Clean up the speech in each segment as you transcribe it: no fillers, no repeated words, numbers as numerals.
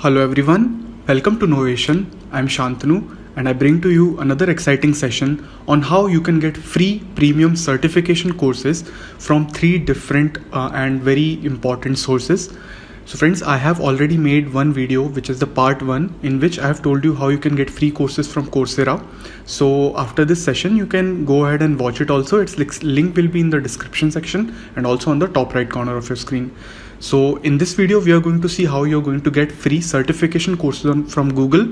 Hello everyone, welcome to Novation. I'm Shantanu and I bring to you another exciting session on how you can get free premium certification courses from three different and very important sources. So friends, I have already made one video which is the part 1 in which I have told you how you can get free courses from Coursera. So after this session you can go ahead and watch it also. Its link will be in the description section and also on the top right corner of your screen. So in this video we are going to see how you're going to get free certification courses from Google,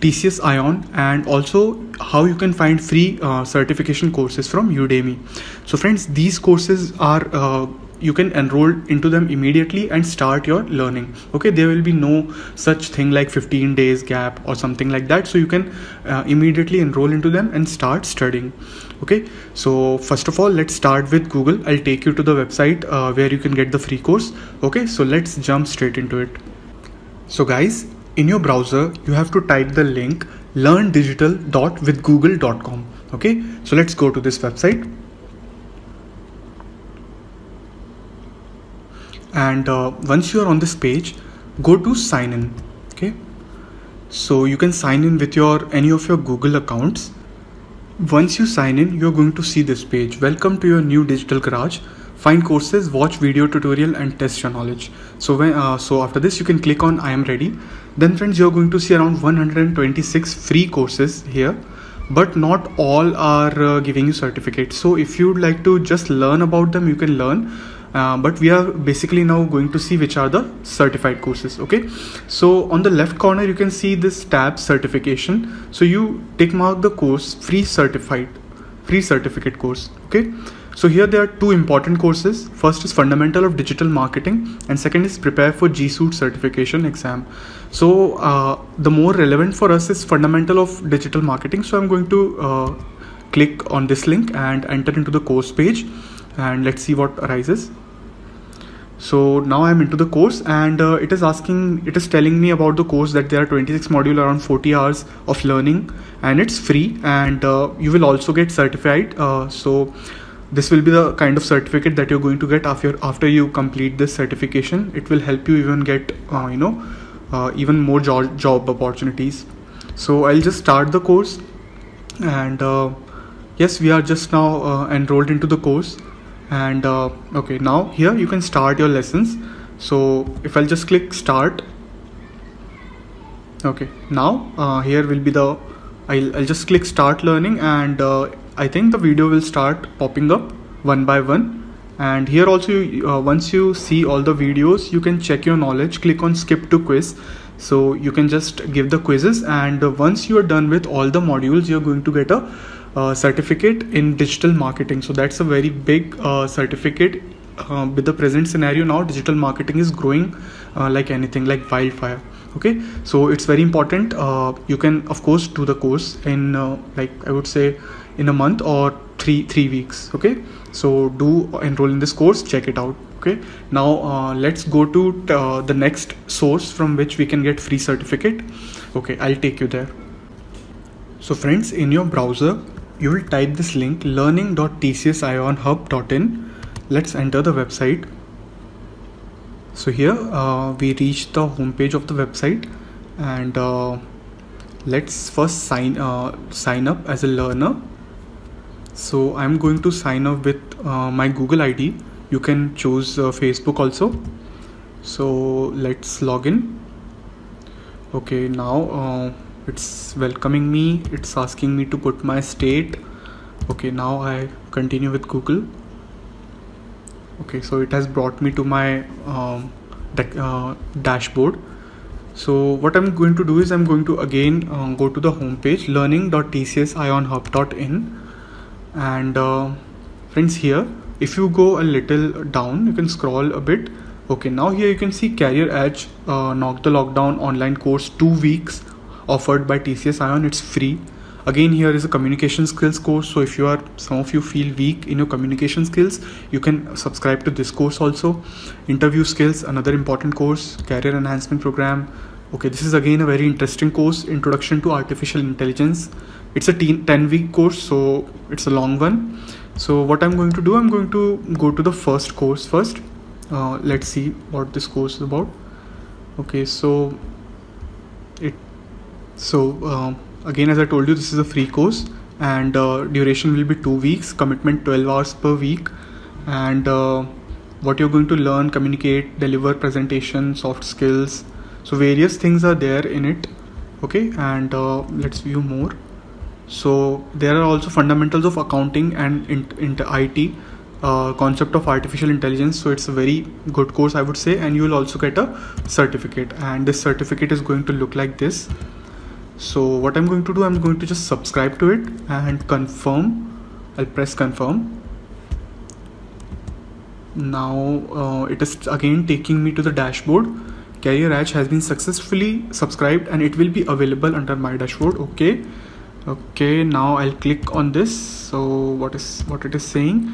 TCS iON, and also how you can find free certification courses from Udemy. So friends, these courses are you can enroll into them immediately and start your learning. Okay, there will be no such thing like 15 days gap or something like that. So you can immediately enroll into them and start studying. Okay, so first of all, let's start with Google. I'll take you to the website where you can get the free course. Okay, so let's jump straight into it. So guys, in your browser you have to type the link learndigital.withgoogle.com. okay, so let's go to this website. And once you are on this page, go to sign in. Okay, so you can sign in with any of your Google accounts. Once you sign in, you're going to see this page. Welcome to your new digital garage. Find courses, watch video tutorial and test your knowledge. So after this you can click on I am ready. Then friends, you're going to see around 126 free courses here, but not all are giving you certificates. So if you'd like to just learn about them, you can learn. But we are basically now going to see which are the certified courses. Okay, so on the left corner you can see this tab certification. So you tick mark the course free certificate course. Okay, so here there are two important courses. First is Fundamental of Digital Marketing and second is Prepare for G Suite certification exam. So the more relevant for us is Fundamental of Digital Marketing. So I'm going to click on this link and enter into the course page, and let's see what arises. So now I'm into the course, and it is telling me about the course that there are 26 modules, around 40 hours of learning, and it's free, and you will also get certified. So this will be the kind of certificate that you're going to get after you complete this certification. It will help you even get even more job opportunities. So I'll just start the course, and yes, we are just now enrolled into the course. And okay, now here you can start your lessons. So if I'll just click start. Okay, now here will be I'll just click start learning, and I think the video will start popping up one by one. And here also once you see all the videos, you can check your knowledge. Click on skip to quiz, so you can just give the quizzes, and once you are done with all the modules, you're going to get a certificate in digital marketing. So that's a very big certificate. With the present scenario now, digital marketing is growing like anything, like wildfire. Okay, so it's very important. You can of course do the course in like I would say in a month or three weeks. Okay, so do enroll in this course, check it out. Okay, now let's go to the next source from which we can get free certificate. Okay, I'll take you there. So friends, in your browser you will type this link learning.tcsionhub.in. let's enter the website. So here we reach the homepage of the website, and let's first sign up as a learner. So I'm going to sign up with my Google ID. You can choose Facebook also. So let's log in. Okay, now it's welcoming me. It's asking me to put my state. Okay, now I continue with Google. Okay, so it has brought me to my dashboard. So what I'm going to do is I'm going to again go to the home page learning.tcsionhub.in, and friends, here if you go a little down, you can scroll a bit. Okay, now here you can see Career Edge Knock the Lockdown online course 2 weeks offered by TCS iON. It's free. Again, here is a communication skills course. So if some of you feel weak in your communication skills, you can subscribe to this course also. Interview skills, another important course. Career enhancement program. Okay, this is again a very interesting course, Introduction to Artificial Intelligence. It's a 10-week course, so it's a long one. So what I'm going to do, I'm going to go to the first course first. Let's see what this course is about. Okay, so Again, as I told you, this is a free course, and duration will be 2 weeks, commitment 12 hours per week, and what you're going to learn: communicate, deliver presentation, soft skills. So various things are there in it. Okay, and let's view more. So there are also fundamentals of accounting and into IT, concept of artificial intelligence. So it's a very good course, I would say, and you will also get a certificate, and this certificate is going to look like this. So what I'm going to do, I'm going to just subscribe to it and confirm. I'll press confirm. Now it is again taking me to the dashboard. Career Edge has been successfully subscribed and it will be available under my dashboard. Okay, now I'll click on this. So what it is saying,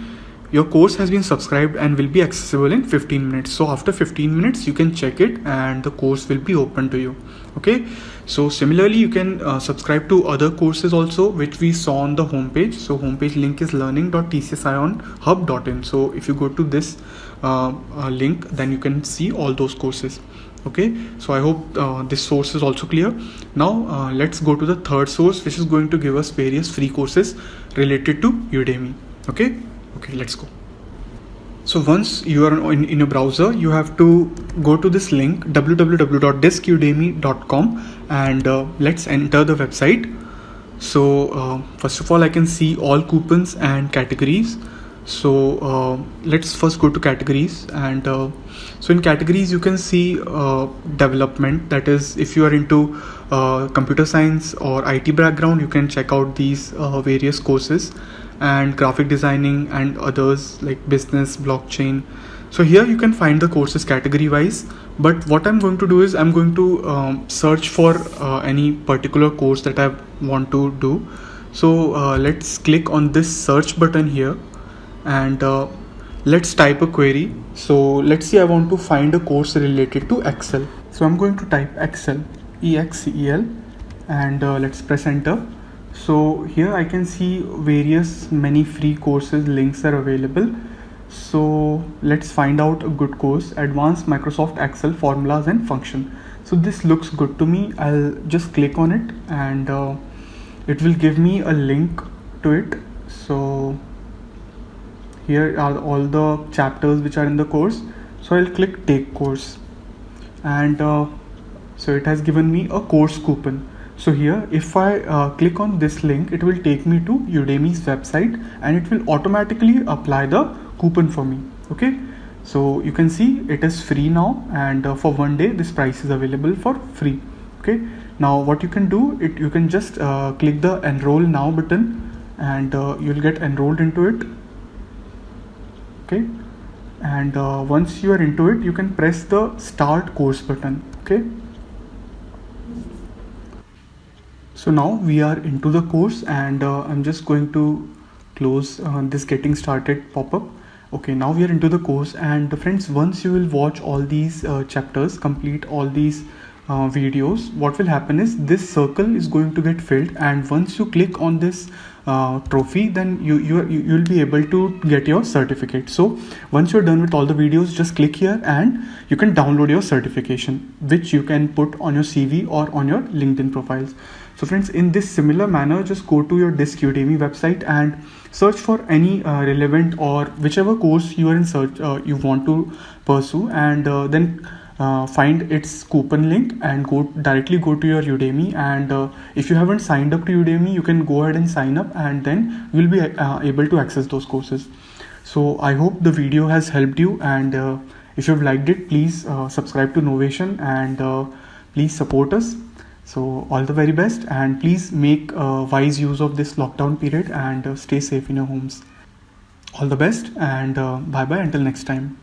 your course has been subscribed and will be accessible in 15 minutes. So after 15 minutes you can check it and the course will be open to you. Okay, so similarly you can subscribe to other courses also, which we saw on the homepage. So homepage link is learning.tcsionhub.in. so if you go to this link, then you can see all those courses. Okay, so I hope this source is also clear. Now let's go to the third source, which is going to give us various free courses related to Udemy. Okay, let's go. So once you are in a browser, you have to go to this link www.diskudemy.com and let's enter the website. So first of all, I can see all coupons and categories. So let's first go to categories, and so in categories you can see development. That is, if you are into computer science or IT background, you can check out these various courses, and graphic designing and others like business, blockchain. So here you can find the courses category wise, but what I'm going to do is I'm going to search for any particular course that I want to do. So let's click on this search button here, and let's type a query. So let's see, I want to find a course related to Excel. So I'm going to type Excel, EXCEL, and let's press enter. So here I can see many free courses, links are available. So let's find out a good course, Advanced Microsoft Excel Formulas and Function. So this looks good to me. I'll just click on it, and it will give me a link to it. So here are all the chapters which are in the course. So I'll click take course, and so it has given me a course coupon. So here if I click on this link, it will take me to Udemy's website and it will automatically apply the coupon for me. Okay, so you can see it is free now, and for 1 day this price is available for free. Okay, now what you can do, you can just click the enroll now button, and you'll get enrolled into it. Okay, and once you are into it, you can press the start course button. Okay, so now we are into the course, and I'm just going to close this getting started pop-up. Okay, now we are into the course, and friends, once you will watch all these chapters, complete all these videos, what will happen is this circle is going to get filled, and once you click on this trophy, then you'll be able to get your certificate. So once you're done with all the videos, just click here and you can download your certification, which you can put on your CV or on your LinkedIn profiles. So friends, in this similar manner, just go to your Disk Udemy website and search for any relevant or whichever course you are in search you want to pursue, and then find its coupon link and directly go to your Udemy. And if you haven't signed up to Udemy, you can go ahead and sign up, and then you'll be able to access those courses. So I hope the video has helped you, and if you've liked it, please subscribe to Novation, and please support us. So all the very best, and please make wise use of this lockdown period, and stay safe in your homes. All the best, and bye bye until next time.